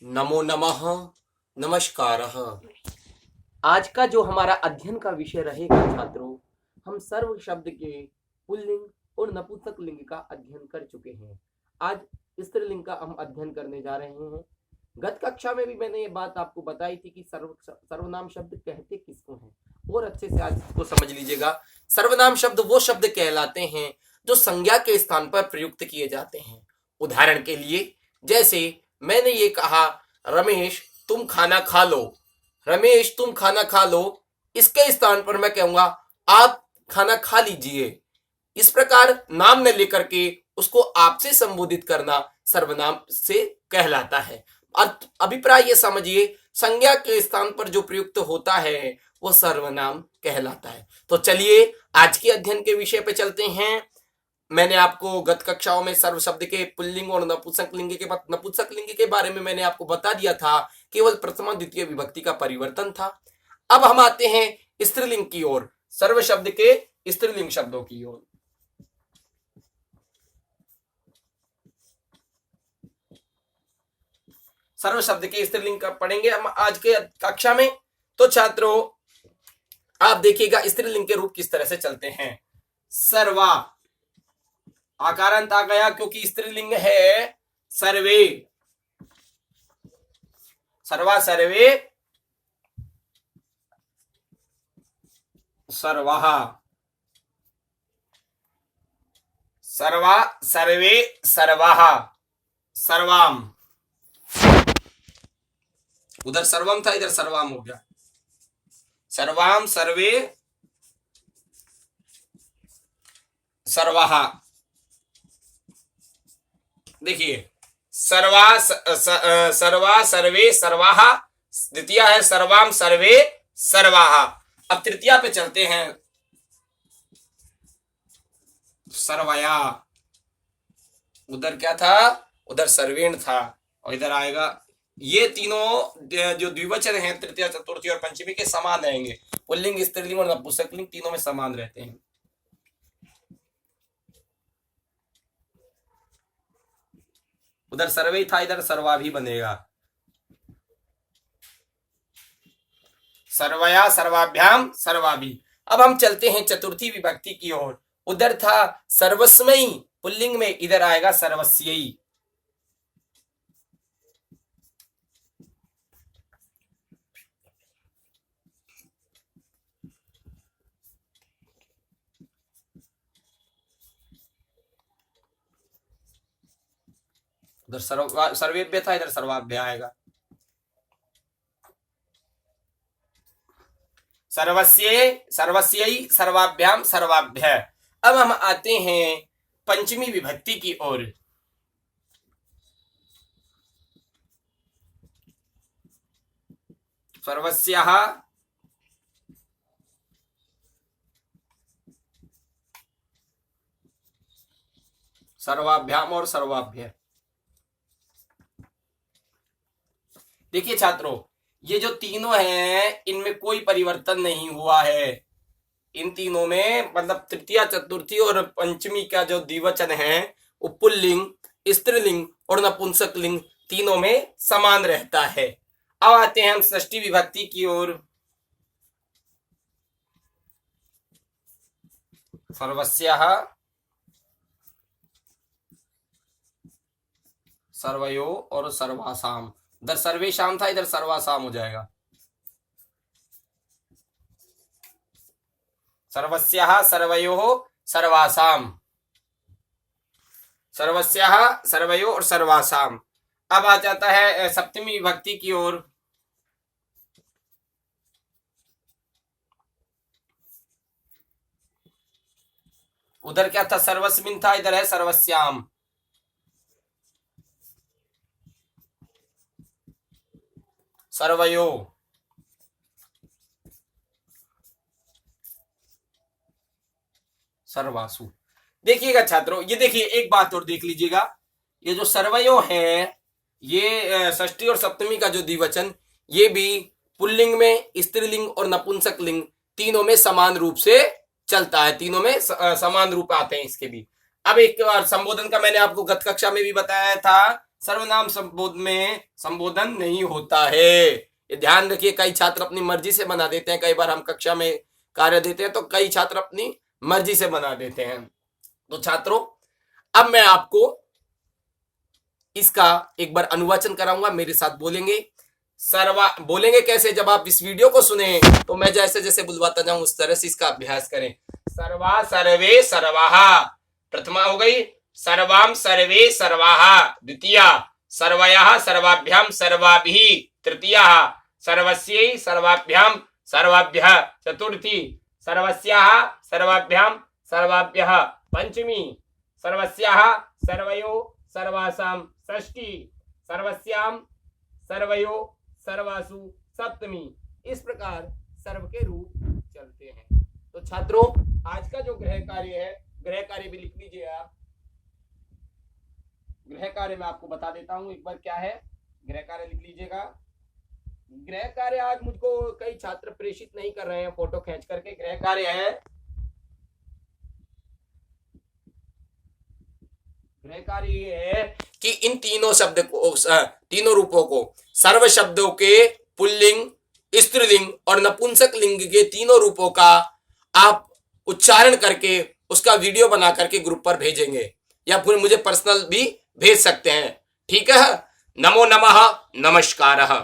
नमो नमः। नमस्कारः। आज का जो हमारा अध्ययन का विषय रहेगा छात्रों, हम सर्व शब्द के पुल्लिंग और नपुंसक लिंग का अध्ययन कर चुके हैं। आज स्त्रीलिंग का हम अध्ययन करने जा रहे हैं। गत कक्षा में भी मैंने ये बात आपको बताई थी कि सर्वनाम शब्द कहते किसको हैं, और अच्छे से आज इसको समझ लीजिएगा। सर्वनाम शब्द वो शब्द कहलाते हैं जो संज्ञा के स्थान पर प्रयुक्त किए जाते हैं। उदाहरण के लिए, जैसे मैंने ये कहा, रमेश तुम खाना खा लो। रमेश तुम खाना खा लो, इसके स्थान पर मैं कहूंगा आप खाना खा लीजिए। इस प्रकार नाम न लेकर के उसको आपसे संबोधित करना सर्वनाम से कहलाता है। अभिप्राय ये समझिए, संज्ञा के स्थान पर जो प्रयुक्त होता है वो सर्वनाम कहलाता है। तो चलिए आज के अध्ययन के विषय पे चलते हैं। मैंने आपको गत कक्षाओं में सर्व शब्द के पुल्लिंग और नपुंसक लिंग के बारे में मैंने आपको बता दिया था, केवल प्रथमा द्वितीय विभक्ति का परिवर्तन था। अब हम आते हैं स्त्रीलिंग की ओर, सर्व शब्द के स्त्रीलिंग शब्दों की ओर। सर्व शब्द के स्त्रीलिंग का पढ़ेंगे हम आज के कक्षा में। तो छात्रों आप देखिएगा स्त्रीलिंग के रूप किस तरह से चलते हैं। सर्वा, आकारांत आ गया क्योंकि स्त्रीलिंग है सर्वे। सर्वा सर्वे सर्वः। सर्वा सर्वे सर्वः। सर्वाम, उधर सर्वम था इधर सर्वाम हो गया। सर्वाम सर्वे सर्वः। देखिए, सर्वा सर्वा सर्वे सर्वाः, द्वितीय है सर्वाम सर्वे सर्वाः। अब तृतीया पे चलते हैं, सर्वया। उधर क्या था, उधर सर्वेण था, और इधर आएगा। ये तीनों जो द्विवचन हैं तृतीय चतुर्थी और पंचमी के समान रहेंगे। पुल्लिंग स्त्रीलिंग और नपुंसकलिंग तीनों में समान रहते हैं। उधर सर्वे था, इधर सर्वा भी बनेगा। सर्वया सर्वाभ्याम सर्वाभि। अब हम चलते हैं चतुर्थी विभक्ति की ओर। उधर था सर्वस्मयी पुल्लिंग में, इधर आएगा सर्वस्यई। उधर सर्वेभ्य था, इधर सर्वाभ्य आएगा। सर्वस्ये सर्वस्यई सर्वाभ्याम सर्वाभ्य। अब हम आते हैं पंचमी विभक्ति की ओर। सर्वस्यः सर्वाभ्याम और सर्वाभ्य। देखिए छात्रों, ये जो तीनों हैं इनमें कोई परिवर्तन नहीं हुआ है। इन तीनों में मतलब तृतीया चतुर्थी और पंचमी का जो द्विवचन है वो पुल्लिंग, स्त्रीलिंग और नपुंसकलिंग तीनों में समान रहता है। अब आते हैं हम षष्ठी विभक्ति की ओर। सर्वस्यः सर्वयो और सर्वासाम। इधर सर्वेशाम था, इधर सर्वासाम हो जाएगा। सर्वस्यः सर्वयोः सर्वासाम। सर्वस्यः सर्वयो और सर्वासाम। अब आ जाता है सप्तमी विभक्ति की ओर। उधर क्या था, सर्वस्मिन था, इधर है सर्वस्याम। सर्वयो सर्वासु। देखिएगा छात्रों, ये देखिए एक बात और देख लीजिएगा, ये जो सर्वयो है ये षष्ठी और सप्तमी का जो द्विवचन, ये भी पुल्लिंग में, स्त्रीलिंग और नपुंसकलिंग तीनों में समान रूप से चलता है। तीनों में समान रूप आते हैं इसके भी। अब एक बार संबोधन का मैंने आपको गत कक्षा में भी बताया था, सर्वनाम संबोधन नहीं होता है। ये ध्यान रखिए, कई छात्र अपनी मर्जी से बना देते हैं। कई बार हम कक्षा में कार्य देते हैं तो कई छात्र अपनी मर्जी से बना देते हैं। तो छात्रों, अब मैं आपको इसका एक बार अनुवाचन कराऊंगा, मेरे साथ बोलेंगे। बोलेंगे कैसे? जब आप इस वीडियो को सुने तो मैं जैसे जैसे बुलवाता जाऊं उस तरह से इसका अभ्यास करें। सर्वा सर्वे सर्वाहा, प्रथमा हो गई। सर्वाम सर्वे सर्वाहा, द्वितीया। सर्वयः सर्वाभ्याम सर्वाभिः, तृतीया। सर्वस्यै सर्वाभ्याम सर्वाभ्यः, चतुर्थी। सर्वस्याः सर्वाभ्याम सर्वाभ्यः, पंचमी। सर्वस्याः सर्वयोः सर्वासां, षष्ठी। सर्वस्याम सर्वयो सर्वासु, सप्तमी। इस प्रकार सर्व के रूप चलते हैं। तो छात्रों, आज का जो गृह कार्य है, गृह कार्य भी लिख लीजिए आप। गृह कार्य मैं आपको बता देता हूं एक बार क्या है। गृह कार्य लिख लीजिएगा। गृह कार्य आज मुझको कई छात्र प्रेषित नहीं कर रहे हैं फोटो खींच करके। गृह कार्य है, गृह कार्य ये है कि इन तीनों शब्द को, तीनों रूपों को, सर्व शब्दों के पुल्लिंग, स्त्रीलिंग और नपुंसक लिंग के तीनों रूपों का आप उच्चारण करके उसका वीडियो बना करके ग्रुप पर भेजेंगे, या फिर मुझे पर्सनल भी भेज सकते हैं। ठीक है। नमो नमः, नमस्कारः।